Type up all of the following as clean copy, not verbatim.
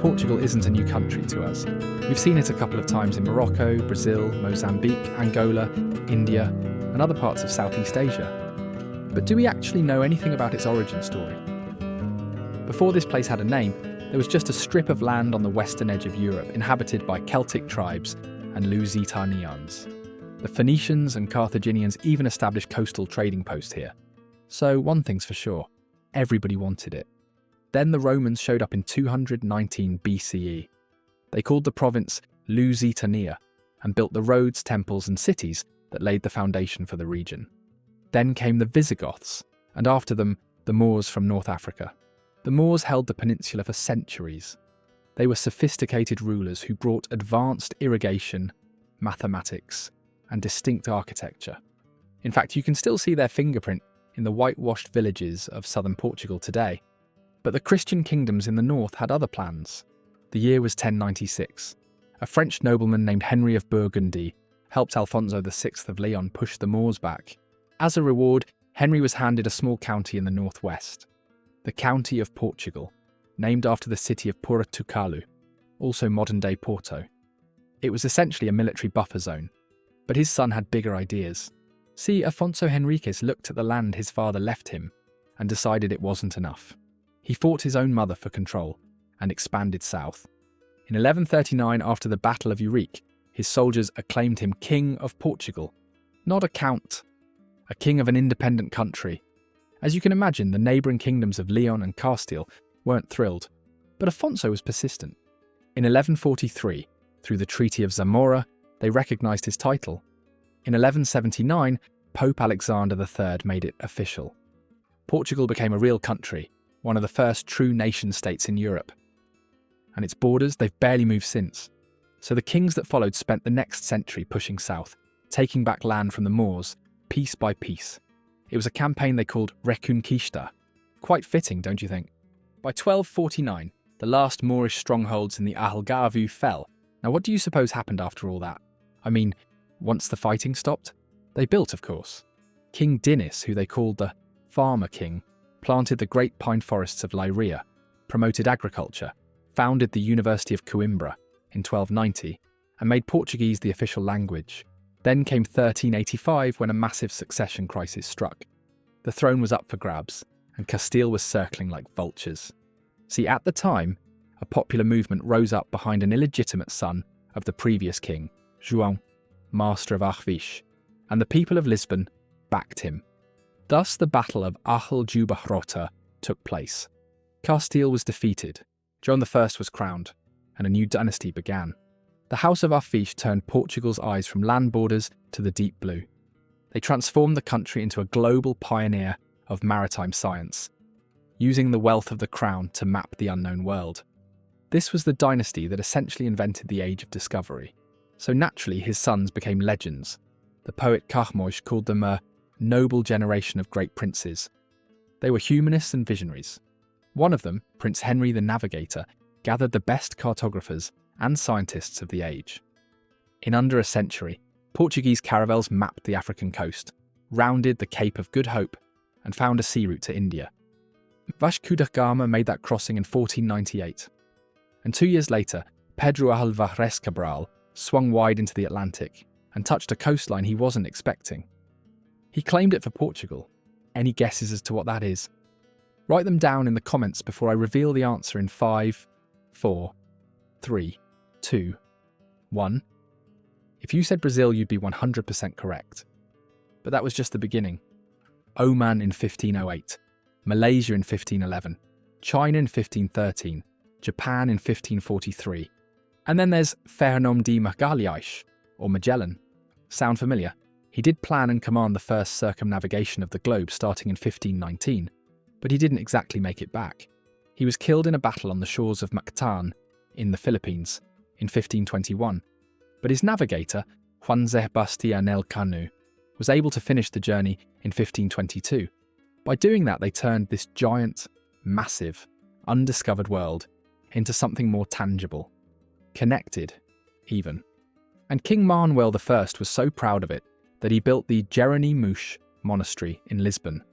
Portugal isn't a new country to us. We've seen it a couple of times in Morocco, Brazil, Mozambique, Angola, India, and other parts of Southeast Asia. But do we actually know anything about its origin story? Before this place had a name, there was just a strip of land on the western edge of Europe inhabited by Celtic tribes and Lusitanians. The Phoenicians and Carthaginians even established coastal trading posts here. So one thing's for sure, everybody wanted it. Then the Romans showed up in 219 BCE. They called the province Lusitania and built the roads, temples and cities that laid the foundation for the region. Then came the Visigoths, and after them, the Moors from North Africa. The Moors held the peninsula for centuries. They were sophisticated rulers who brought advanced irrigation, mathematics, and distinct architecture. In fact, you can still see their fingerprint in the whitewashed villages of southern Portugal today. But the Christian kingdoms in the north had other plans. The year was 1096. A French nobleman named Henry of Burgundy helped Alfonso VI of Leon push the Moors back. As a reward, Henry was handed a small county in the northwest, the County of Portugal, named after the city of Portucalu, also modern-day Porto. It was essentially a military buffer zone, but his son had bigger ideas. See, Afonso Henriques looked at the land his father left him and decided it wasn't enough. He fought his own mother for control and expanded south. In 1139, after the Battle of Eurique, his soldiers acclaimed him King of Portugal, not a count, a king of an independent country. As you can imagine, the neighbouring kingdoms of Leon and Castile weren't thrilled, but Afonso was persistent. In 1143, through the Treaty of Zamora, they recognised his title. In 1179, Pope Alexander III made it official. Portugal became a real country, one of the first true nation-states in Europe. And its borders, they've barely moved since. So the kings that followed spent the next century pushing south, taking back land from the Moors, piece by piece. It was a campaign they called Reconquista. Quite fitting, don't you think? By 1249, the last Moorish strongholds in the Algarve fell. Now what do you suppose happened after all that? I mean, once the fighting stopped? They built, of course. King Dinis, who they called the Farmer King, planted the great pine forests of Leiria, promoted agriculture, founded the University of Coimbra in 1290, and made Portuguese the official language. Then came 1385 when a massive succession crisis struck. The throne was up for grabs, and Castile was circling like vultures. See, at the time, a popular movement rose up behind an illegitimate son of the previous king, João, master of Arviche, and the people of Lisbon backed him. Thus the Battle of Ajaljubarrota took place. Castile was defeated, John I was crowned, and a new dynasty began. The House of Arviche turned Portugal's eyes from land borders to the deep blue. They transformed the country into a global pioneer of maritime science, using the wealth of the crown to map the unknown world. This was the dynasty that essentially invented the Age of Discovery. So naturally his sons became legends. The poet Carmoj called them a noble generation of great princes. They were humanists and visionaries. One of them, Prince Henry the Navigator, gathered the best cartographers and scientists of the age. In under a century, Portuguese caravels mapped the African coast, rounded the Cape of Good Hope, and found a sea route to India. Vasco da Gama made that crossing in 1498. And 2 years later, Pedro Álvares Cabral swung wide into the Atlantic and touched a coastline he wasn't expecting. He claimed it for Portugal. Any guesses as to what that is? Write them down in the comments before I reveal the answer in 5, 4, 3, 2, 1. If you said Brazil, you'd be 100% correct. But that was just the beginning. Oman in 1508, Malaysia in 1511, China in 1513, Japan in 1543. And then there's Fernão de Magalhães, or Magellan. Sound familiar? He did plan and command the first circumnavigation of the globe starting in 1519, but he didn't exactly make it back. He was killed in a battle on the shores of Mactan in the Philippines in 1521, but his navigator, Juan Sebastián Elcano, was able to finish the journey in 1522. By doing that, they turned this giant, massive, undiscovered world into something more tangible, connected, even. And King Manuel I was so proud of it that he built the Jeronimos Monastery in Lisbon.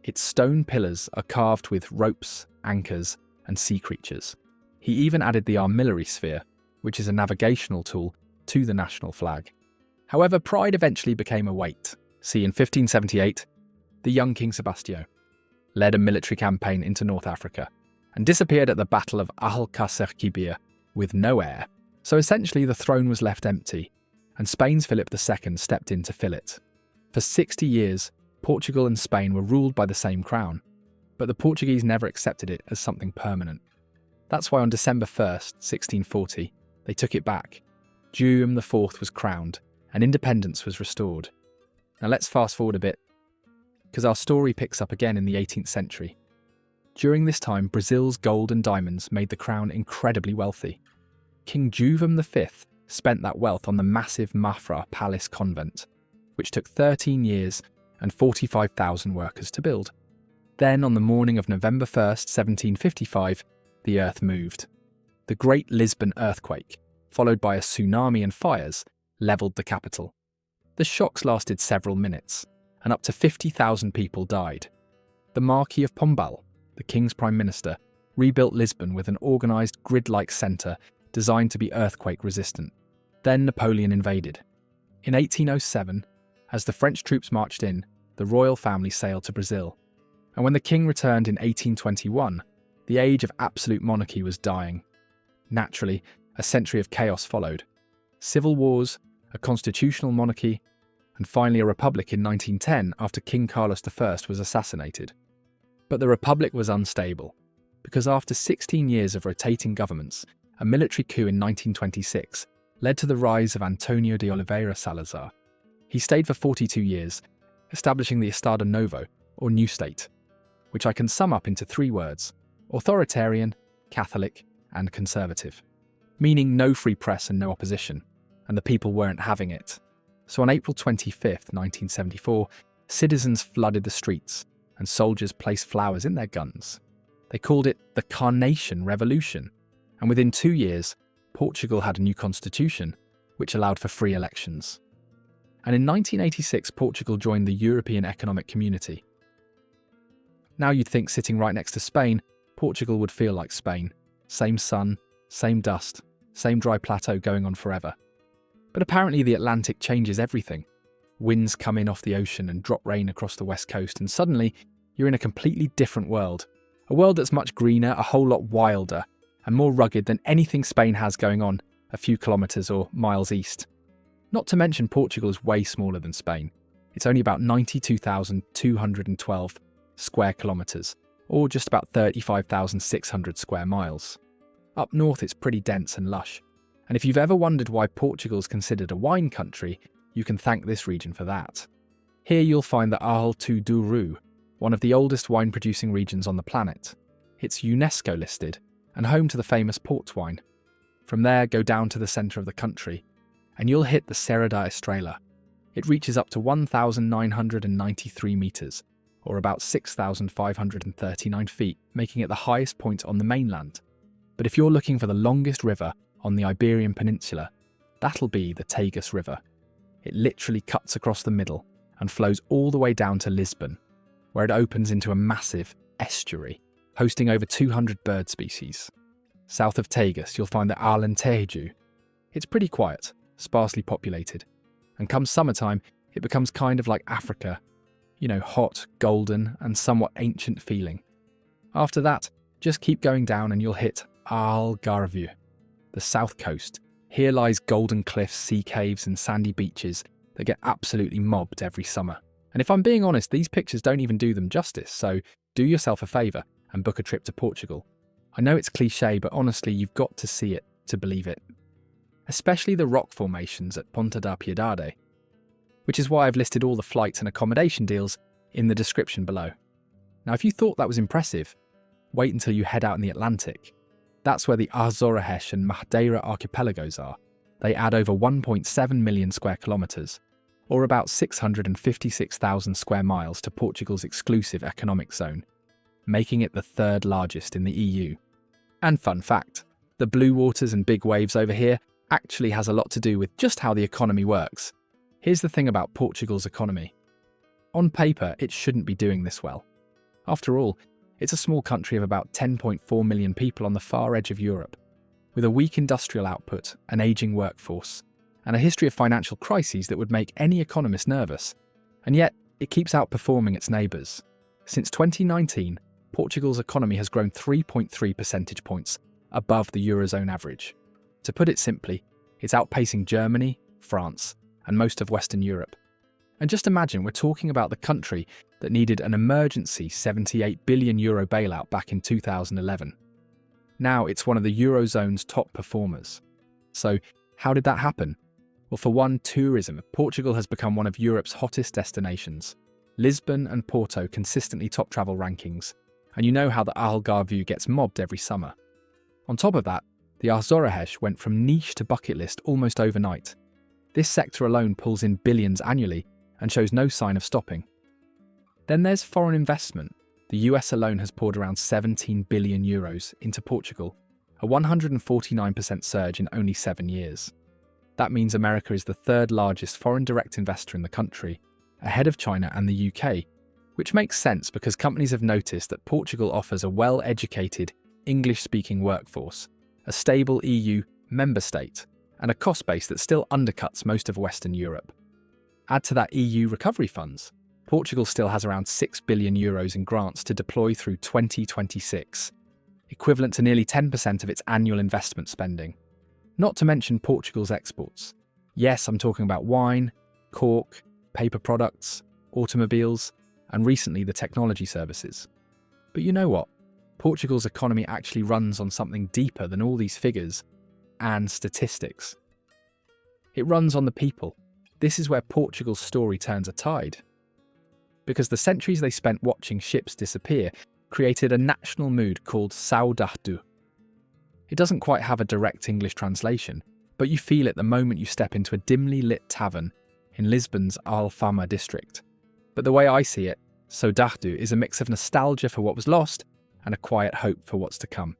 Its stone pillars are carved with ropes, anchors, and sea creatures. He even added the armillary sphere, which is a navigational tool, to the national flag. However, pride eventually became a weight. See, in 1578, the young King Sebastião led a military campaign into North Africa and disappeared at the Battle of Alcácer-Quibir with no heir. So essentially the throne was left empty, and Spain's Philip II stepped in to fill it. For 60 years, Portugal and Spain were ruled by the same crown, but the Portuguese never accepted it as something permanent. That's why on December 1st, 1640, they took it back. Guillaume IV was crowned, and independence was restored. Now let's fast forward a bit, because our story picks up again in the 18th century. During this time, Brazil's gold and diamonds made the crown incredibly wealthy. King Guillaume V spent that wealth on the massive Mafra Palace convent, which took 13 years and 45,000 workers to build. Then, on the morning of November 1st, 1755, the earth moved. The Great Lisbon earthquake, followed by a tsunami and fires, levelled the capital. The shocks lasted several minutes, and up to 50,000 people died. The Marquis of Pombal, the king's prime minister, rebuilt Lisbon with an organised grid-like centre designed to be earthquake-resistant. Then Napoleon invaded. In 1807, as the French troops marched in, the royal family sailed to Brazil. And when the king returned in 1821, the age of absolute monarchy was dying. Naturally, a century of chaos followed. Civil wars, a constitutional monarchy, and finally a republic in 1910 after King Carlos I was assassinated. But the republic was unstable, because after 16 years of rotating governments, a military coup in 1926 led to the rise of Antonio de Oliveira Salazar. He stayed for 42 years, establishing the Estado Novo, or New State, which I can sum up into 3 words: authoritarian, Catholic, and conservative, meaning no free press and no opposition, and the people weren't having it. So on April 25th, 1974, citizens flooded the streets, and soldiers placed flowers in their guns. They called it the Carnation Revolution, and within 2 years, Portugal had a new constitution, which allowed for free elections. And in 1986, Portugal joined the European Economic Community. Now you'd think sitting right next to Spain, Portugal would feel like Spain. Same sun, same dust, same dry plateau going on forever. But apparently the Atlantic changes everything. Winds come in off the ocean and drop rain across the west coast, and suddenly you're in a completely different world. A world that's much greener, a whole lot wilder, and more rugged than anything Spain has going on a few kilometres or miles east. Not to mention Portugal is way smaller than Spain. It's only about 92,212 square kilometres, or just about 35,600 square miles. Up north it's pretty dense and lush, and if you've ever wondered why Portugal's considered a wine country, you can thank this region for that. Here you'll find the Alto Douro, one of the oldest wine-producing regions on the planet. It's UNESCO listed, and home to the famous port wine. From there, go down to the centre of the country, and you'll hit the Serra da Estrela. It reaches up to 1,993 metres, or about 6,539 feet, making it the highest point on the mainland. But if you're looking for the longest river on the Iberian Peninsula, that'll be the Tagus River. It literally cuts across the middle and flows all the way down to Lisbon, where it opens into a massive estuary, hosting over 200 bird species. South of Tagus, you'll find the Alentejo. It's pretty quiet, sparsely populated, and come summertime, it becomes kind of like Africa, hot, golden, and somewhat ancient feeling. After that, just keep going down and you'll hit Algarve, the south coast. Here lies golden cliffs, sea caves, and sandy beaches that get absolutely mobbed every summer. And if I'm being honest, these pictures don't even do them justice, so do yourself a favour and book a trip to Portugal. I know it's cliché, but honestly, you've got to see it to believe it. Especially the rock formations at Ponta da Piedade, which is why I've listed all the flights and accommodation deals in the description below. Now, if you thought that was impressive, wait until you head out in the Atlantic. That's where the Azores and Madeira archipelagos are. They add over 1.7 million square kilometres, or about 656,000 square miles to Portugal's exclusive economic zone, making it the 3rd largest in the EU. And fun fact, the blue waters and big waves over here actually has a lot to do with just how the economy works. Here's the thing about Portugal's economy. On paper, it shouldn't be doing this well. After all, it's a small country of about 10.4 million people on the far edge of Europe. with a weak industrial output, an ageing workforce, and a history of financial crises that would make any economist nervous. And yet, it keeps outperforming its neighbours. Since 2019, Portugal's economy has grown 3.3 percentage points above the Eurozone average. To put it simply, it's outpacing Germany, France, and most of Western Europe. And just imagine we're talking about the country that needed an emergency €78 billion bailout back in 2011. Now it's one of the Eurozone's top performers. So, how did that happen? Well, for one, tourism. Portugal has become one of Europe's hottest destinations. Lisbon and Porto consistently top travel rankings, and you know how the Algarve gets mobbed every summer. On top of that, the Azores went from niche to bucket list almost overnight. This sector alone pulls in billions annually and shows no sign of stopping. Then there's foreign investment. The US alone has poured around €17 billion into Portugal, a 149% surge in only 7 years. That means America is the third largest foreign direct investor in the country, ahead of China and the UK, which makes sense because companies have noticed that Portugal offers a well-educated, English-speaking workforce, a stable EU member state, and a cost base that still undercuts most of Western Europe. Add to that EU recovery funds. Portugal still has around €6 billion in grants to deploy through 2026, equivalent to nearly 10% of its annual investment spending. Not to mention Portugal's exports. Yes, I'm talking about wine, cork, paper products, automobiles, and recently the technology services. But you know what? Portugal's economy actually runs on something deeper than all these figures and statistics. It runs on the people. This is where Portugal's story turns a tide. Because the centuries they spent watching ships disappear created a national mood called saudade. It doesn't quite have a direct English translation, but you feel it the moment you step into a dimly lit tavern in Lisbon's Alfama district. But the way I see it, saudade is a mix of nostalgia for what was lost and a quiet hope for what's to come.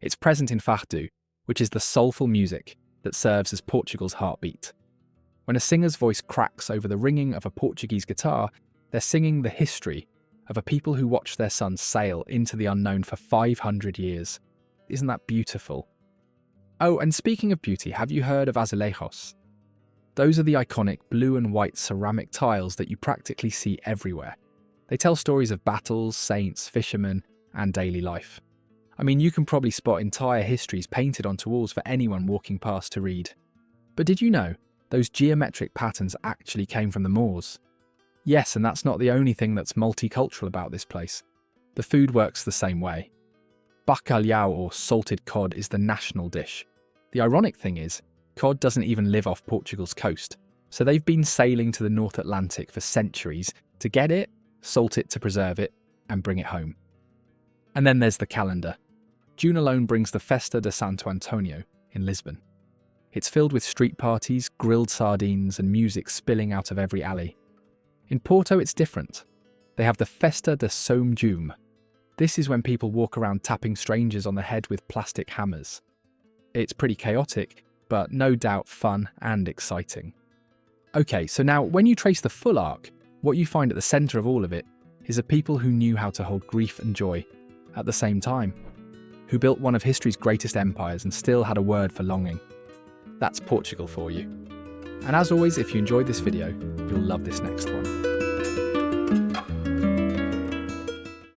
It's present in fado, which is the soulful music that serves as Portugal's heartbeat. When a singer's voice cracks over the ringing of a Portuguese guitar, they're singing the history of a people who watched their sons sail into the unknown for 500 years. Isn't that beautiful? Oh, and speaking of beauty, have you heard of azulejos? Those are the iconic blue and white ceramic tiles that you practically see everywhere. They tell stories of battles, saints, fishermen, and daily life. I mean, you can probably spot entire histories painted onto walls for anyone walking past to read. But did you know those geometric patterns actually came from the Moors? Yes, and that's not the only thing that's multicultural about this place. The food works the same way. Bacalhau, or salted cod, is the national dish. The ironic thing is, cod doesn't even live off Portugal's coast, so they've been sailing to the North Atlantic for centuries to get it, salt it to preserve it, and bring it home. And then there's the calendar. June alone brings the Festa de Santo Antonio in Lisbon. It's filled with street parties, grilled sardines, and music spilling out of every alley. In Porto, it's different. They have the Festa de São João. This is when people walk around tapping strangers on the head with plastic hammers. It's pretty chaotic, but no doubt fun and exciting. Okay, so now when you trace the full arc, what you find at the centre of all of it is a people who knew how to hold grief and joy at the same time, who built one of history's greatest empires and still had a word for longing. That's Portugal for you. And as always, if you enjoyed this video, you'll love this next one.